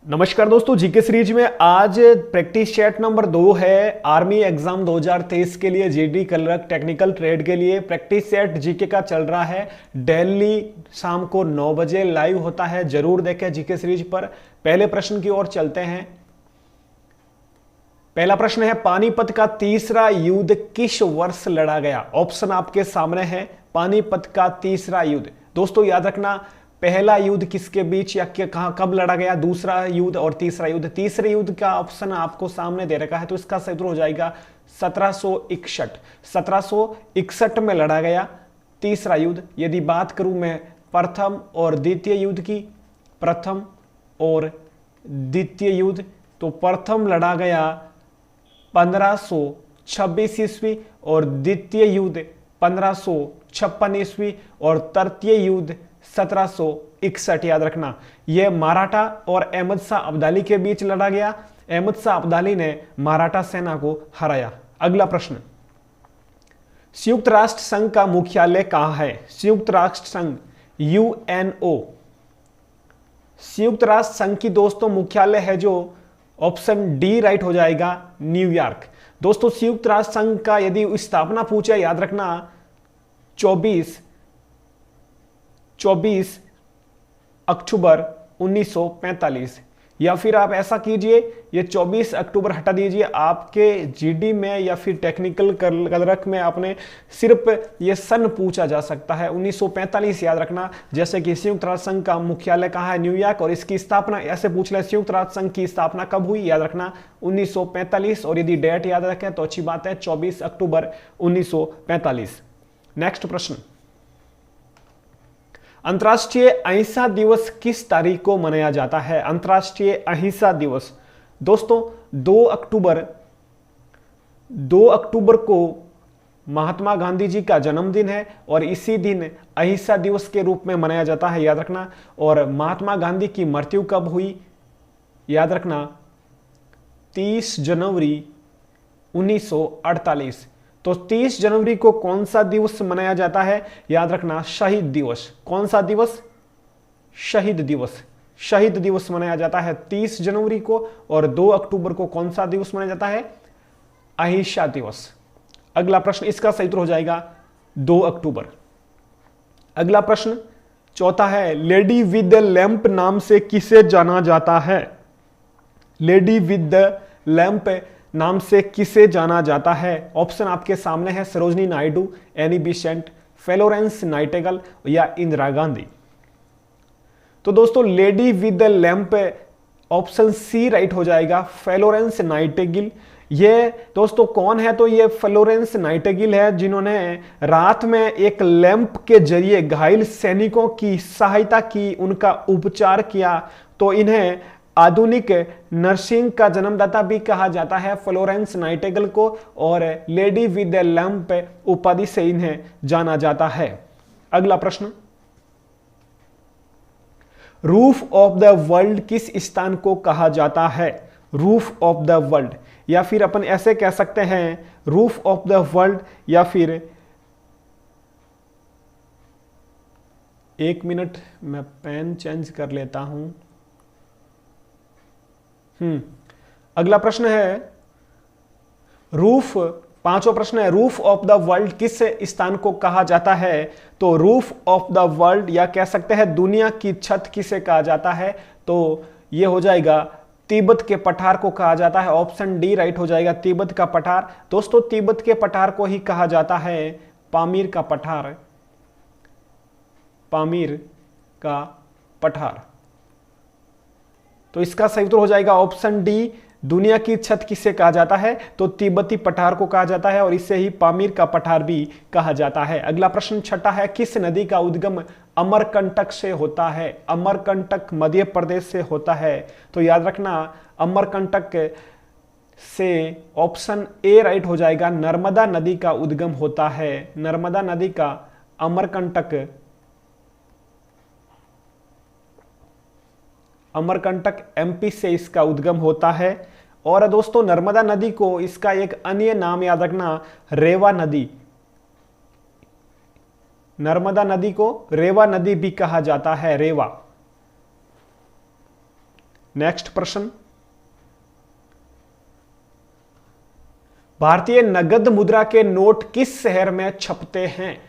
नमस्कार दोस्तों, GK series में आज प्रैक्टिस सेट नंबर 2 है आर्मी एग्जाम 2023 के लिए। जीडी क्लर्क टेक्निकल ट्रेड के लिए प्रैक्टिस सेट जीके का चल रहा है। डेली शाम को 9 बजे लाइव होता है, जरूर देखें जीके सीरीज पर। पहले प्रश्न की ओर चलते हैं। पहला प्रश्न है, पानीपत का तीसरा युद्ध किस वर्ष लड़ा गया? ऑप्शन आपके सामने है। पानीपत का तीसरा युद्ध, दोस्तों याद रखना, पहला युद्ध किसके बीच या कहां कब लड़ा गया, दूसरा युद्ध और तीसरा युद्ध। तीसरे युद्ध का ऑप्शन आपको सामने दे रखा है, तो इसका सही उत्तर हो जाएगा 1761। 1761 में लड़ा गया तीसरा युद्ध। यदि बात करूं मैं प्रथम और द्वितीय युद्ध की, प्रथम और द्वितीय युद्ध, तो प्रथम लड़ा गया 1526 ईस्वी और द्वितीय युद्ध 1556 ईस्वी और तृतीय युद्ध 1761। याद रखना, यह मराठा और अहमद शाह अब्दाली के बीच लड़ा गया। अहमद शाह अब्दाली ने मराठा सेना को हराया। अगला प्रश्न, संयुक्त राष्ट्र संघ का मुख्यालय कहां है? संयुक्त राष्ट्र संघ यूएनओ, संयुक्त राष्ट्र संघ की दोस्तों मुख्यालय है जो ऑप्शन डी राइट हो जाएगा, न्यूयॉर्क। दोस्तों संयुक्त राष्ट्र संघ का यदि स्थापना पूछे, याद रखना 24 अक्टूबर 1945, या फिर आप ऐसा कीजिए, ये 24 अक्टूबर हटा दीजिए, आपके जीडी में या फिर टेक्निकल क्लर्क में आपने सिर्फ ये सन पूछा जा सकता है, 1945 याद रखना। जैसे कि संयुक्त राष्ट्र संघ का मुख्यालय कहाँ है? न्यूयॉर्क। और इसकी स्थापना ऐसे पूछ ले, संयुक्त राष्ट्र संघ की स्थापना कब हुई? याद रखना 1945। और यदि डेट याद रखें तो अच्छी बात है, 24 अक्टूबर 1945। नेक्स्ट प्रश्न, अंतर्राष्ट्रीय अहिंसा दिवस किस तारीख को मनाया जाता है? अंतर्राष्ट्रीय अहिंसा दिवस, दोस्तों 2 अक्टूबर को महात्मा गांधी जी का जन्मदिन है और इसी दिन अहिंसा दिवस के रूप में मनाया जाता है, याद रखना। और महात्मा गांधी की मृत्यु कब हुई? याद रखना 30 जनवरी 1948। तो 30 जनवरी को कौन सा दिवस मनाया जाता है? याद रखना शहीद दिवस। कौन सा दिवस? शहीद दिवस। शहीद दिवस मनाया जाता है 30 जनवरी को। और 2 अक्टूबर को कौन सा दिवस मनाया जाता है? अहिंसा दिवस। अगला प्रश्न, इसका सही उत्तर हो जाएगा 2 अक्टूबर। अगला प्रश्न चौथा है, लेडी विद द लैंप नाम से किसे जाना जाता है? लेडी विद द लैंप नाम से किसे जाना जाता है? ऑप्शन आपके सामने है, Sarojini Naidu, Annie Besant, Florence Nightingale या इंदिरा गांधी। तो दोस्तों lady with the lamp option C right हो जाएगा, फ्लोरेंस नाइटिंगेल। ये दोस्तों कौन है? तो ये फ्लोरेंस नाइटिंगेल है जिन्होंने रात में एक लैंप के जरिए घायल सैनिकों की सहायता की, उनका उपचार किया। तो इन्हें आधुनिक नर्सिंग का जन्मदाता भी कहा जाता है, फ्लोरेंस नाइटिंगेल को। और लेडी विद द लैंप उपाधि से इन्हें जाना जाता है। अगला प्रश्न, रूफ ऑफ द वर्ल्ड किस स्थान को कहा जाता है? रूफ ऑफ द वर्ल्ड, या फिर अपन ऐसे कह सकते हैं रूफ ऑफ द वर्ल्ड, या फिर एक मिनट मैं पेन चेंज कर लेता हूं। अगला प्रश्न है, रूफ, पांचवा प्रश्न है, रूफ ऑफ द वर्ल्ड किस स्थान को कहा जाता है? तो रूफ ऑफ द वर्ल्ड, या कह सकते हैं दुनिया की छत किसे कहा जाता है? तो यह हो जाएगा तिब्बत के पठार को कहा जाता है। ऑप्शन डी राइट हो जाएगा, तिब्बत का पठार। दोस्तों तिब्बत के पठार को ही कहा जाता है पामीर का पठार, पामीर का पठार। तो इसका सही उत्तर हो जाएगा ऑप्शन डी, दुनिया की छत किसे कहा जाता है? तो तिब्बती पठार को कहा जाता है और इसे ही पामीर का पठार भी कहा जाता है। अगला प्रश्न छठा है, किस नदी का उद्गम अमरकंटक से होता है? अमरकंटक मध्य प्रदेश से होता है। तो याद रखना अमरकंटक से ऑप्शन ए राइट हो जाएगा, नर्मदा नदी का उद्गम होता है। नर्मदा नदी का अमरकंटक एमपी से इसका उद्गम होता है। और दोस्तों नर्मदा नदी को इसका एक अन्य नाम याद रखना, रेवा नदी। नर्मदा नदी को रेवा नदी भी कहा जाता है, रेवा। नेक्स्ट प्रश्न, भारतीय नगद मुद्रा के नोट किस शहर में छपते हैं?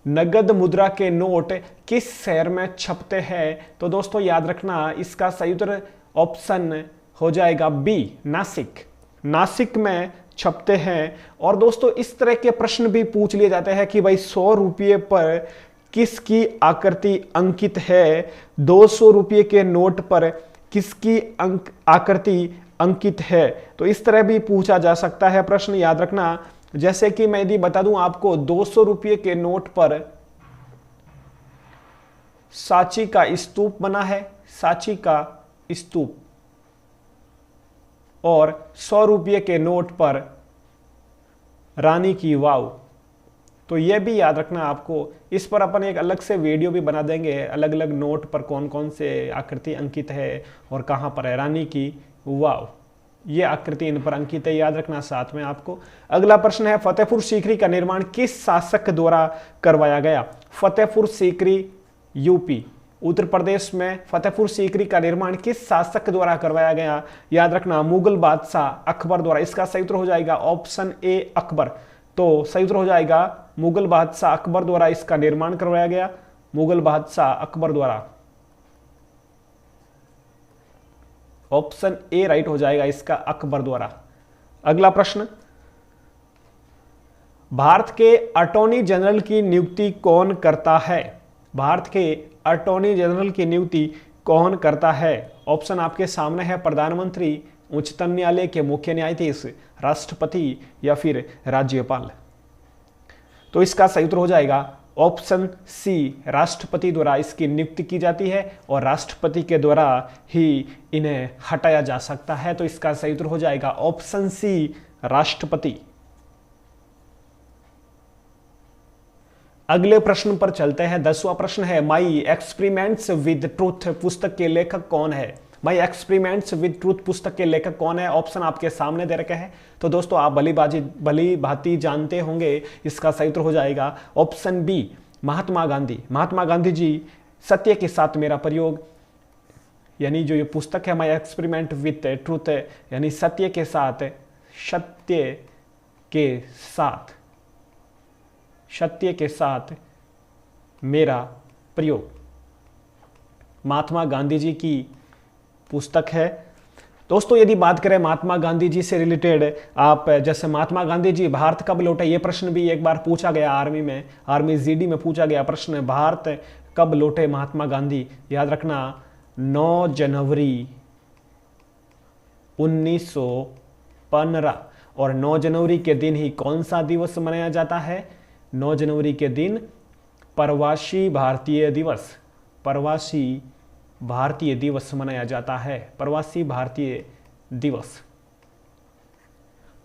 नगद मुद्रा के नोट किस शहर में छपते हैं? तो दोस्तों याद रखना, इसका सही उत्तर ऑप्शन हो जाएगा बी, नासिक। नासिक में छपते हैं। और दोस्तों इस तरह के प्रश्न भी पूछ लिए जाते हैं कि भाई 100 रुपये पर किसकी आकृति अंकित है, 200 रुपये के नोट पर किसकी आकृति अंकित है। तो इस तरह भी पूछा जा सकता है प्रश्न, याद रखना। जैसे कि मैं यदि बता दूं आपको, 200 रुपये के नोट पर सांची का स्तूप बना है, सांची का स्तूप, और 100 रुपये के नोट पर रानी की वाव। तो यह भी याद रखना आपको। इस पर अपन एक अलग से वीडियो भी बना देंगे, अलग अलग नोट पर कौन कौन से आकृति अंकित है और कहां पर है। रानी की वाव, ये आकृति इन पर अंकित है, याद रखना साथ में आपको। अगला प्रश्न है, फतेहपुर सीकरी का निर्माण किस शासक द्वारा करवाया गया? फतेहपुर सीकरी यूपी, उत्तर प्रदेश में फतेहपुर सीकरी का निर्माण किस शासक द्वारा करवाया गया? याद रखना, मुगल बादशाह अकबर द्वारा। इसका सही उत्तर हो जाएगा ऑप्शन ए, अकबर। तो सही उत्तर हो जाएगा मुगल बादशाह अकबर द्वारा इसका निर्माण करवाया गया, मुगल बादशाह अकबर द्वारा। ऑप्शन ए राइट हो जाएगा इसका, अकबर द्वारा। अगला प्रश्न, भारत के अटॉर्नी जनरल की नियुक्ति कौन करता है? भारत के अटॉर्नी जनरल की नियुक्ति कौन करता है? ऑप्शन आपके सामने है, प्रधानमंत्री, उच्चतम न्यायालय के मुख्य न्यायाधीश, राष्ट्रपति या फिर राज्यपाल। तो इसका सही उत्तर हो जाएगा ऑप्शन सी, राष्ट्रपति द्वारा इसकी नियुक्ति की जाती है और राष्ट्रपति के द्वारा ही इन्हें हटाया जा सकता है। तो इसका सही उत्तर हो जाएगा ऑप्शन सी, राष्ट्रपति। अगले प्रश्न पर चलते हैं। 10वां प्रश्न है, माई एक्सपेरिमेंट्स विद ट्रूथ पुस्तक के लेखक कौन है? माई एक्सपेरिमेंट्स विद ट्रूथ पुस्तक के लेखक कौन है? ऑप्शन आपके सामने दे रखे हैं। तो दोस्तों आप भली भांति जानते होंगे, इसका सही उत्तर हो जाएगा ऑप्शन बी, महात्मा गांधी। महात्मा गांधी जी सत्य के साथ मेरा प्रयोग, यानी जो ये पुस्तक है माई एक्सपेरिमेंट विद ट्रूथ, यानी सत्य के साथ, सत्य के साथ, सत्य के साथ मेरा प्रयोग, महात्मा गांधी जी की पुस्तक है। दोस्तों यदि बात करें महात्मा गांधी जी से रिलेटेड, आप जैसे महात्मा गांधी जी भारत कब लौटे, ये प्रश्न भी एक बार पूछा गया आर्मी में, आर्मी जीडी में पूछा गया प्रश्न, भारत कब लौटे महात्मा गांधी? याद रखना 9 जनवरी 1915। और 9 जनवरी के दिन ही कौन सा दिवस मनाया जाता है? 9 जनवरी के दिन प्रवासी भारतीय दिवस, प्रवासी भारतीय दिवस मनाया जाता है। प्रवासी भारतीय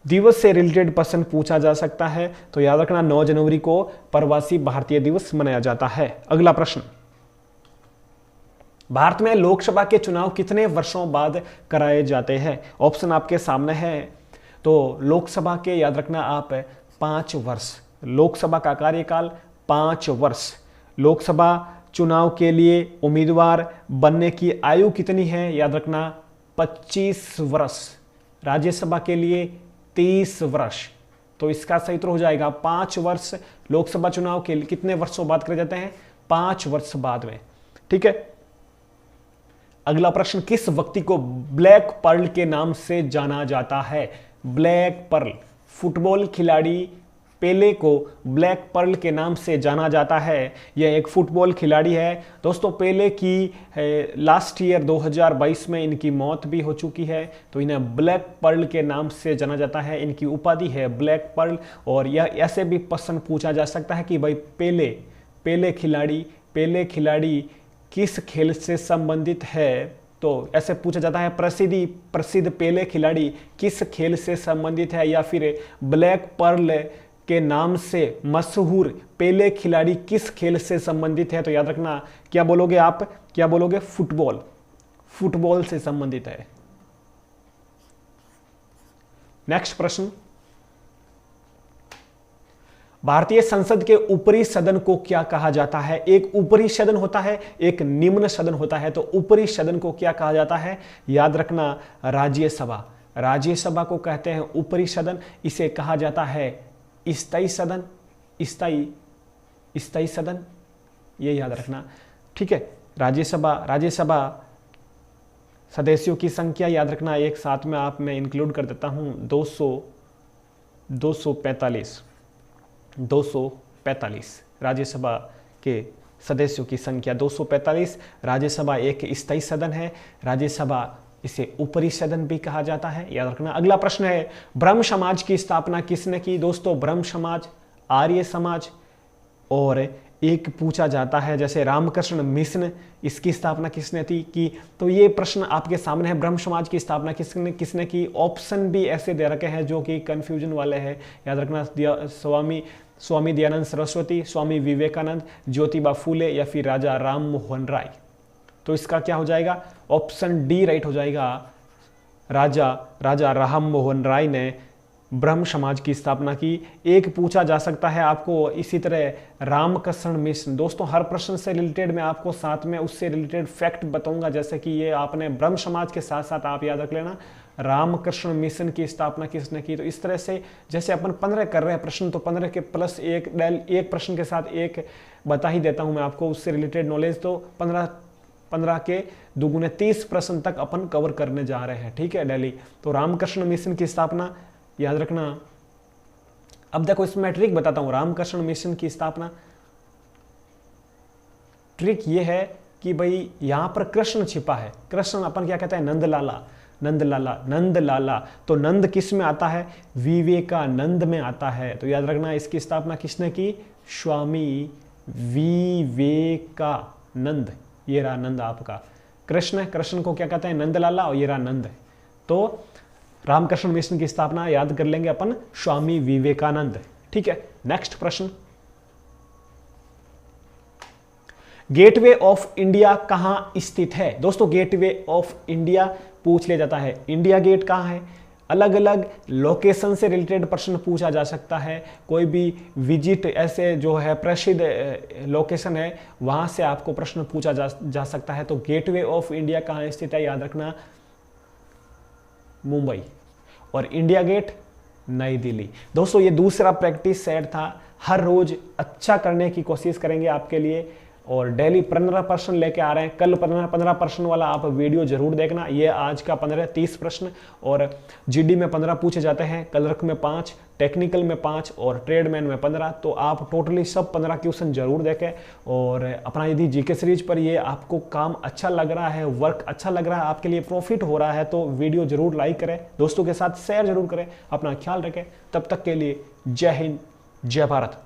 दिवस से रिलेटेड प्रश्न पूछा जा सकता है। तो याद रखना 9 जनवरी को प्रवासी भारतीय दिवस मनाया जाता है। अगला प्रश्न, भारत में लोकसभा के चुनाव कितने वर्षों बाद कराए जाते हैं? ऑप्शन आपके सामने है। तो लोकसभा के याद रखना आप 5 वर्ष, लोकसभा का कार्यकाल 5 वर्ष। लोकसभा चुनाव के लिए उम्मीदवार बनने की आयु कितनी है? याद रखना 25 वर्ष। राज्यसभा के लिए 30 वर्ष। तो इसका सही उत्तर हो जाएगा 5 वर्ष। लोकसभा चुनाव के लिए कितने वर्षों बाद करे जाते हैं? 5 वर्ष बाद में। ठीक है। अगला प्रश्न, किस व्यक्ति को ब्लैक पर्ल के नाम से जाना जाता है? ब्लैक पर्ल, फुटबॉल खिलाड़ी पेले को ब्लैक पर्ल के नाम से जाना जाता है। यह एक फुटबॉल खिलाड़ी है। दोस्तों पेले की लास्ट ईयर 2022 में इनकी मौत भी हो चुकी है, तो इन्हें ब्लैक पर्ल के नाम से जाना जाता है। इनकी उपाधि है ब्लैक पर्ल। और यह ऐसे भी प्रश्न पूछा जा सकता है कि भाई पेले खिलाड़ी किस खेल से संबंधित है? तो ऐसे पूछा जाता है प्रसिद्ध पेले खिलाड़ी किस खेल से संबंधित है, या फिर ब्लैक पर्ल के नाम से मशहूर पेले खिलाड़ी किस खेल से संबंधित है? तो याद रखना क्या बोलोगे आप? क्या बोलोगे? फुटबॉल से संबंधित है। नेक्स्ट प्रश्न, भारतीय संसद के ऊपरी सदन को क्या कहा जाता है? एक ऊपरी सदन होता है, एक निम्न सदन होता है। तो ऊपरी सदन को क्या कहा जाता है? याद रखना, राज्यसभा। राज्यसभा को कहते हैं ऊपरी सदन। इसे कहा जाता है स्थायी सदन। स्थायी सदन, ये याद रखना, ठीक है। राज्यसभा सदस्यों की संख्या याद रखना, एक साथ में आप मैं इंक्लूड कर देता हूं, 245 राज्यसभा के सदस्यों की संख्या 245। राज्यसभा एक स्थायी सदन है। राज्यसभा इसे ऊपरी सदन भी कहा जाता है, याद रखना। अगला प्रश्न है, ब्रह्म समाज की स्थापना किसने की? दोस्तों, ब्रह्म समाज, आर्य समाज, और एक पूछा जाता है जैसे रामकृष्ण मिशन, इसकी स्थापना किसने की? तो ये प्रश्न आपके सामने है, ब्रह्म समाज की स्थापना किसने की? ऑप्शन भी ऐसे दे रखे हैं जो कि कंफ्यूजन वाले हैं, याद रखना। स्वामी दयानंद सरस्वती, स्वामी विवेकानंद, ज्योतिबा फूले, या फिर राजा राम मोहन राय। तो इसका क्या हो जाएगा? ऑप्शन डी राइट हो जाएगा। राजा राम मोहन राय ने ब्रह्म समाज की स्थापना की। एक पूछा जा सकता है आपको इसी तरह, रामकृष्ण मिशन। दोस्तों, हर प्रश्न से रिलेटेड मैं आपको साथ में उससे रिलेटेड फैक्ट बताऊंगा, जैसे कि ये आपने ब्रह्म समाज के साथ साथ आप याद रख लेना, रामकृष्ण मिशन की स्थापना किसने की। तो इस तरह से जैसे अपन 15 कर रहे हैं प्रश्न, तो 15 के प्लस एक प्रश्न के साथ एक बता ही देता हूं मैं आपको उससे रिलेटेड नॉलेज। तो 15 के दुगुने 30 प्रश्न तक अपन कवर करने जा रहे हैं, ठीक है, डेली। तो रामकृष्ण मिशन की स्थापना याद रखना। अब देखो, इसमें ट्रिक बताता हूं। रामकृष्ण मिशन की स्थापना, ट्रिक ये है कि भाई यहां पर कृष्ण छिपा है। कृष्ण अपन क्या कहते हैं? नंदलाला। तो नंद किस में आता है? विवेकानंद में आता है। तो याद रखना, इसकी स्थापना किसने की? स्वामी विवेकानंद। ये रहा नंद आपका। कृष्ण को क्या कहते हैं? नंदलाला, और ये रहा नंद। तो रामकृष्ण मिशन की स्थापना याद कर लेंगे अपन, स्वामी विवेकानंद, ठीक है। नेक्स्ट प्रश्न, गेटवे ऑफ इंडिया कहां स्थित है? दोस्तों, गेटवे ऑफ इंडिया पूछ लिया जाता है। इंडिया गेट कहां है? अलग अलग लोकेशन से रिलेटेड प्रश्न पूछा जा सकता है। कोई भी विजिट ऐसे जो है प्रसिद्ध लोकेशन है, वहां से आपको प्रश्न पूछा जा सकता है। तो गेटवे ऑफ इंडिया कहां स्थित है? याद रखना, मुंबई। और इंडिया गेट, नई दिल्ली। दोस्तों, ये दूसरा प्रैक्टिस सेट था। हर रोज अच्छा करने की कोशिश करेंगे आपके लिए, और डेली 15 प्रश्न लेके आ रहे हैं। कल 15 प्रश्न वाला आप वीडियो जरूर देखना। ये आज का 30 प्रश्न, और जीडी में 15 पूछे जाते हैं, क्लर्क में 5, टेक्निकल में 5 और ट्रेडमैन में 15। तो आप टोटली सब 15 क्वेश्चन जरूर देखें। और अपना यदि जीके सीरीज पर ये आपको काम अच्छा लग रहा है, वर्क अच्छा लग रहा है, आपके लिए प्रॉफिट हो रहा है, तो वीडियो जरूर लाइक करें, दोस्तों के साथ शेयर जरूर करें। अपना ख्याल रखें। तब तक के लिए जय हिंद, जय भारत।